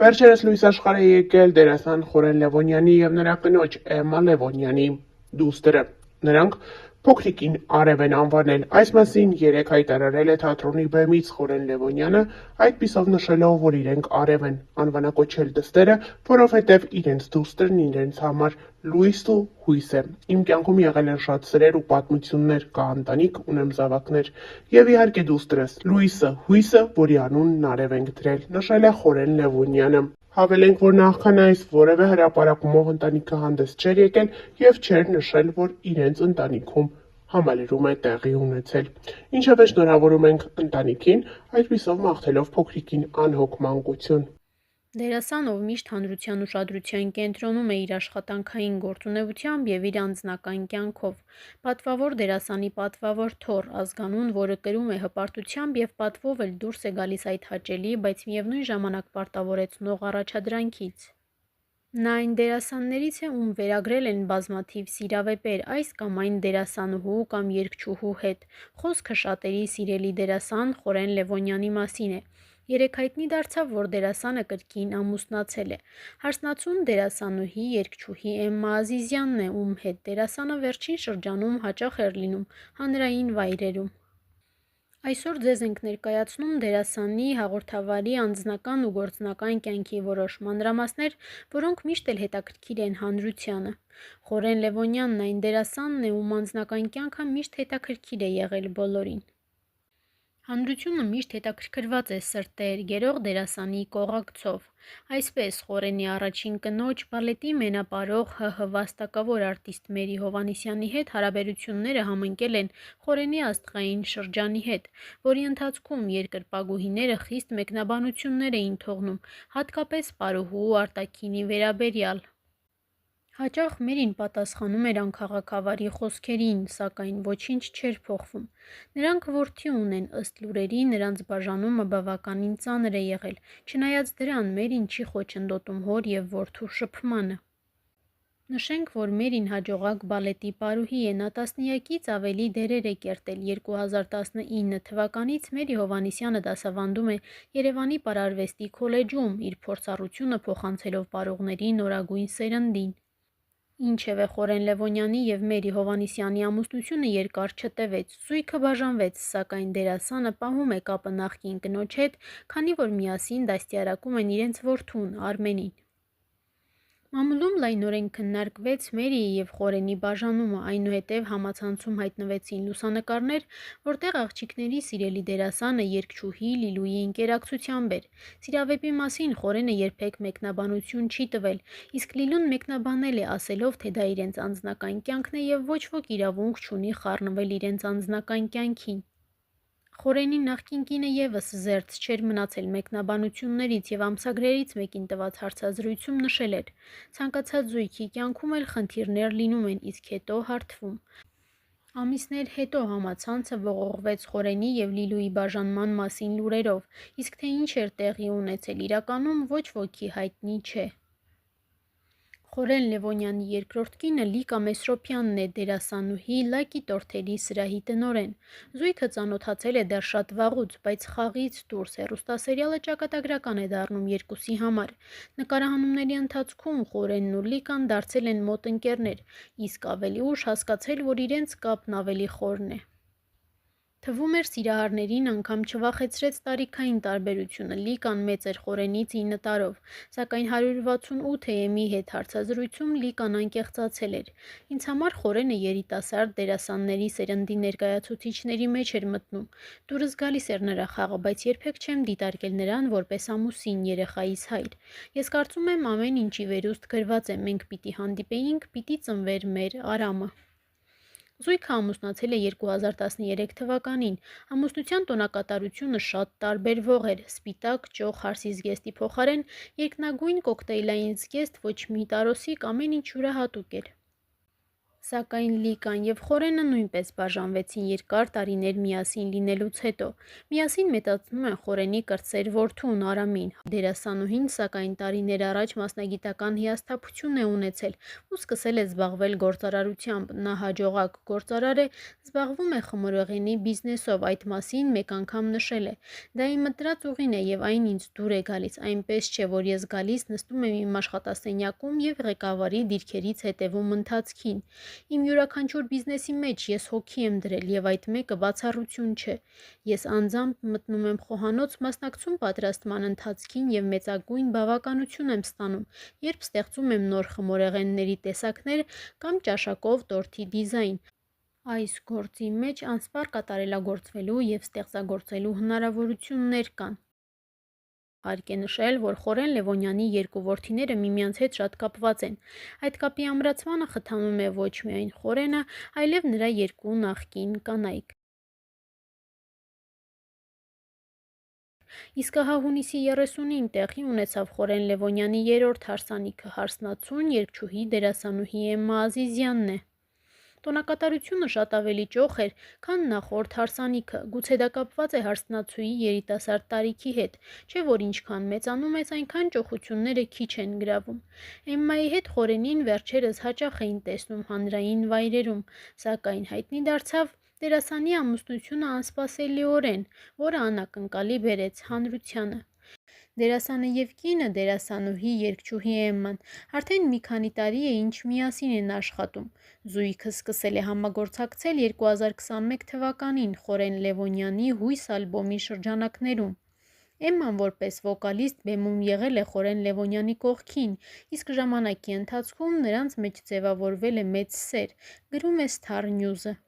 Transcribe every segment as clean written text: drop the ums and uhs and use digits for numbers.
Վերջերս լույս աշխարհ է եկել դերասան Խորեն Լևոնյանի և նրա կնոջ Էմմա Լևոնյանի դուստրը։ Նրանք փոքրիկին Արև են անվանել։ Այս մասին երեկ հայտարարել է թատրոնի բեմից Խորեն Լևոնյանը, այդպիսով նշելով, որ իրենք Արև են անվանակոչել դստերը, որովհետև իրենց դուստրն իրենց համար լույս ու հույս է։ Իմ կյանքում եղել են շատ սրեր ու պատմություններ, կա ընտանիք, ունեմ զավակներ։ Եվ իհարկե դուստրս, լույսը, հույսը, որի անունն Արև ենք դրել, նշել է Խորեն Լևոնյանը։ Հավելենք, որ նախքան այս որևէ հրապարակումով ընտանիքը հանդես չէր եկել և չէր նշել, որ իրենց ընտանիքում համալրում է տեղի ունեցել։ Ինչևէ շնորհավորում ենք ընտանիքին, այդպիսով մաղթելով փոքրիկին անհոգ մանկություն։ Դերասան, ով միշտ հանրության ուշադրության կենտրոնում է իր աշխատանքային գործունեությամբ և իր անձնական կյանքով։ Պատվավոր դերասանի պատվավոր թոռ ազգանուն, որը կրում է հպարտությամբ և պատվով էլ դուրս է գալիս այդ հաճելի, բայց միևնույն ժամանակ պարտավորեցնող առաջադրանքից։ Նա այն դերասաններից է, ում վերագրել են բազմաթիվ սիրավեպեր այս կամ այն դերասանուհու կամ երգչուհու հետ։ Խոսքը շատերի սիրելի դերասան Խորեն Լևոնյանի մասին է։ Երեկ հայտնի դարձավ, որ դերասանը կրկին ամուսնացել է։ Հարսնացուն դերասանուհի, երգչուհի Էմմա Ազիզյանն է, ում հետ դերասանը վերջին շրջանում հաճախ էր լինում հանրային վայրերում։ Այսօր ձեզ ենք ներկայացնում դերասանի հաղորդավարի անձնական ու գործնական կյանքի որոշ մանրամասներ, որոնք միշտ էլ հետաքրքիր են հանրությանը։ Խորեն Լևոնյանն այն դերասանն է, ում անձնական կյանքը միշտ հետաքրքիր է եղել բոլորին։ Հանրությունը միշտ հետաքրքրված է սրտեր գերող դերասանի կողակցով։ Այսպես, Խորենի առաջին կնոջ, բալետի մենապարող ՀՀ վաստակավոր արտիստ Մերի Հովհաննիսյանի հետ հարաբերությունները համընկել են Խորենի աստղային շրջանի հետ, որի ընթացքում երկրպագուհիները խիստ մեկնաբանություններ էին թողնում, հատկապես պարուհու Արտաքինի վերաբերյալ։ Հաճախ Մերին պատասխանում էր անքաղաքավարի խոսքերին, սակայն ոչինչ չէր փոխվում։ Նրանք որդի ունեն, ըստ լուրերի նրանց բաժանումը բավականին ծանր է եղել, չնայած դրան Մերին չի խոչընդոտում հոր և որդու շփմանը։ Նշենք, որ Մերին հաջողակ բալետի պարուհի է, նա տասնյակից ավելի դերեր է կերտել։ 2019 թվականից Մերի Հովհաննիսյանը դասավանդում է Երևանի պարարվեստի քոլեջում, իր փորձառությունը փոխանցելով պարողների նորագույն սերնդին։ Ինչևէ, Խորեն Լևոնյանի և Մերի Հովհաննիսյանի ամուսնությունը երկար չտևեց, զույգը բաժանվեց, սակայն դերասանը պահում է կապը նախկին կնոջ հետ, քանի որ միասին դաստիարակում են իրենց որդուն՝ Արմենին։ Մամուլում լայնորեն քննարկվեց Մերիի և Խորենի բաժանումը, այնուհետև համացանցում հայտնվեցին լուսանկարներ, որտեղ աղջիկների սիրելի դերասանը երգչուհի Լիլուի ընկերակցությամբ էր։ Սիրավեպի մասին Խորենը երբեք մեկնաբանություն չի տվել, իսկ Լիլուն մեկնաբանել է, ասելով, թե դա իրենց անձնական կյանքն է և ոչ ոք իրավունք չունի խառնվել իրենց անձնական կյանքին։ Խորենի նախկին կինը ևս զերծ չէր մնացել մեկնաբանություններից և ամսագրերից մեկին տված հարցազրույցում նշել էր. ցանկացած զույգի կյանքում էլ խնդիրներ լինում են, իսկ հետո հարթվում։ Ամիսներ հետո համացանցը ողողվեց Խորենի և Լիլուի բաժանման մասին լուրերով, իսկ թե ինչ էր տեղի ունեցել իրականում ոչ ոքի հայտնի չէ։ Խորեն Լևոնյանի երկրորդ կինը Լիկա Մեսրոպյանն է, դերասանուհի, Լակի տորթերի սրահի տնօրեն։ Զույգը ծանոթացել է դեռ շատ վաղուց, բայց խաղից դուրս հեռուստասերիալը ճակատագրական է դառնում երկուսի համար։ Նկարահանումների ընթացքում Խորենն ու Լիկան դարձել են մոտ ընկերներ, իսկ ավելի ուշ հասկացել, որ իրենց կապն ավելի խորն է։ Թվում էր սիրահարներին անգամ չվախեցրեց տարիքային տարբերությունը, Լիկան մեծ էր Խորենից 9 տարով, սակայն 168 հետ հարցազրույցում Լիկան անկեղծացել էր։ Ինձ համար Խորենը երիտասարդ դերասանների սերնդի ներկայացուցիչների մեջ էր մտնում։ Դուրս գալիս էր նրա խաղը, բայց երբեք չեմ դիտարկել նրան որպես ամուսին, երեխայիս հայր։ Ես կարծում եմ ամեն ինչի վերուստ գրված է, մենք պիտի հանդիպեինք, պիտի ծնվեր մեր Արամը։ Զույգը ամուսնացել է 2013 թվականին։ Ամուսնության տոնակատարությունը շատ տարբերվող էր՝ սպիտակ ճոխ հարսիզգեստի փոխարեն երկնագույն կոկտեյլային զգեստ ոչ մի տարոսիկ ամեն ինչ յուրահատուկ էր։ Սակայն Լիկան և Խորենը նույնպես բաժանվեցին երկար տարիներ միասին լինելուց հետո։ Միասին մեծացնում են Խորենի կրտսեր որդուն Արամին։ Դերասանուհին, սակայն տարիներ առաջ մասնագիտական հիասթափություն է ունեցել ու սկսել է զբաղվել գործարարությամբ։ Նա հաջողակ գործարար է, զբաղվում է խմորեղենի բիզնեսով, այդ մասին մեկ անգամ նշել է. «Դա իմ ընտրած ուղին է և այն ինձ դուր է գալիս, այնպես չէ, որ ես գալիս, նստում եմ իմ աշխատասենյակում և ղեկավարի դիրքերից հետևում ընթացքին։ Իմ յուրաքանչյուր բիզնեսի մեջ ես հոգի եմ դրել և այդ մեկը բացառություն չէ։ Ես անձամբ մտնում եմ խոհանոց, մասնակցում պատրաստման ընթացքին և մեծագույն բավականություն եմ ստանում, երբ ստեղծում եմ նոր խմորեղենների տեսակներ կամ ճաշակով տորթի դիզայն։ Այս գործի մեջ անսպառ կատարելագործվելու և ստեղծագործելու հնարավորություններ կան»։ Հարկ է նշել, որ Խորեն Լևոնյանի երկու որդիները միմյանց հետ շատ կապված են։ Այդ կապի ամրացմանը խթանում է ոչ միայն Խորենը, այլև նրա երկու նախկին կանայք։ Իսկ ահա հունիսի 30-ին տեղի ունեցավ Խորեն Լևոնյանի երրորդ հարսանիքը՝ հարսնացուն երգչուհի դերասանուհի Էմմա Ազիզյանն է։ Տոնակատարությունը շատ ավելի ճոխ էր, քան նախորդ հարսանիքը։ Գուցե դա կապված է հարսնացուի երիտասարդ տարիքի հետ, չէ՞ որ ինչքան մեծանում ես, այնքան ճոխությունները քիչ են գրավում։ Էմմայի հետ Խորենին վերջերս հաճախ էին տեսնում հանրային վայրերում, սակայն հայտնի դարձավ դերասանի ամուսնությունը անսպասելիորեն, որը անակնկալի բերեց հանրությանը։ Դերասանը և կինը՝ դերասանուհի երգչուհի Էմման, արդեն մի քանի տարի է ինչ միասին են աշխատում։ Զույգը սկսել է համագործակցել 2021 թվականին Խորեն Լևոնյանի «Հույս» ալբոմի շրջանակներում։ Էմման որպես վոկալիստ բեմում եղել է Խորեն Լևոնյանի կողքին, իսկ ժամանակի ընթացքում նրանց մեջ ձևավորվել է մեծ սեր, գրում է Star News-ը։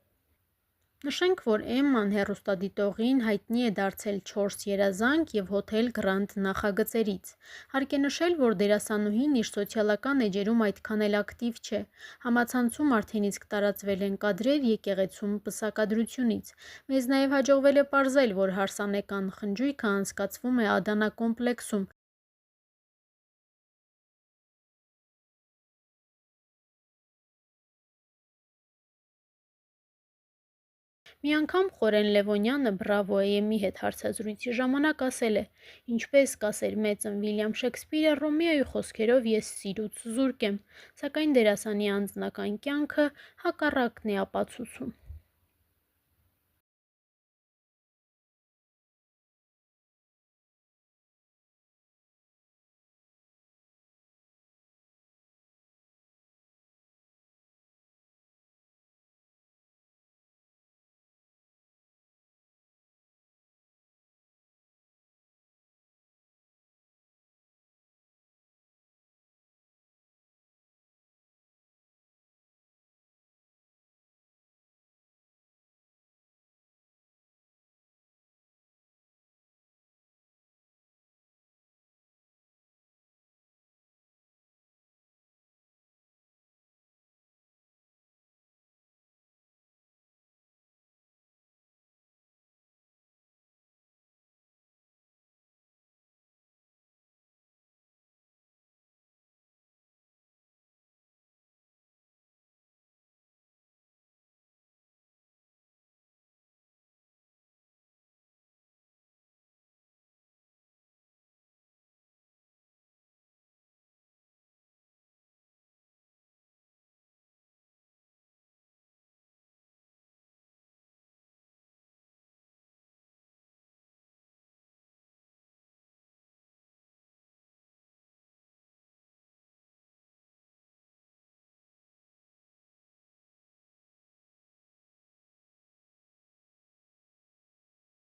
Նշենք, որ Էմման հեռուստադիտողին հայտնի է դարձել «4 երազանք» և «Հոթել Գրանդ» նախագծերից։ Հարկ է նշել, որ դերասանուհին իր սոցիալական էջերում այդքան էլ ակտիվ չէ։ Համացանցում արդեն իսկ տարածվել են կադրեր եկեղեցում պսակադրությունից։ Մեզ նաև հաջողվել է պարզել, որ հարսանեկան խնջույքը անցկացվում է Ադանա կոմպլեքսում։ Մի անգամ Խորեն Լևոնյանը «Բրավո» AM-ի հետ հարցազրույցի ժամանակ ասել է. «Ինչպես կասեր մեծն Վիլյամ Շեքսպիրը, Ռոմեոյի խոսքերով ես սիրուց զուրկ եմ», սակայն դերասանի անձնական կյանքը հակառակն է ապացուցում։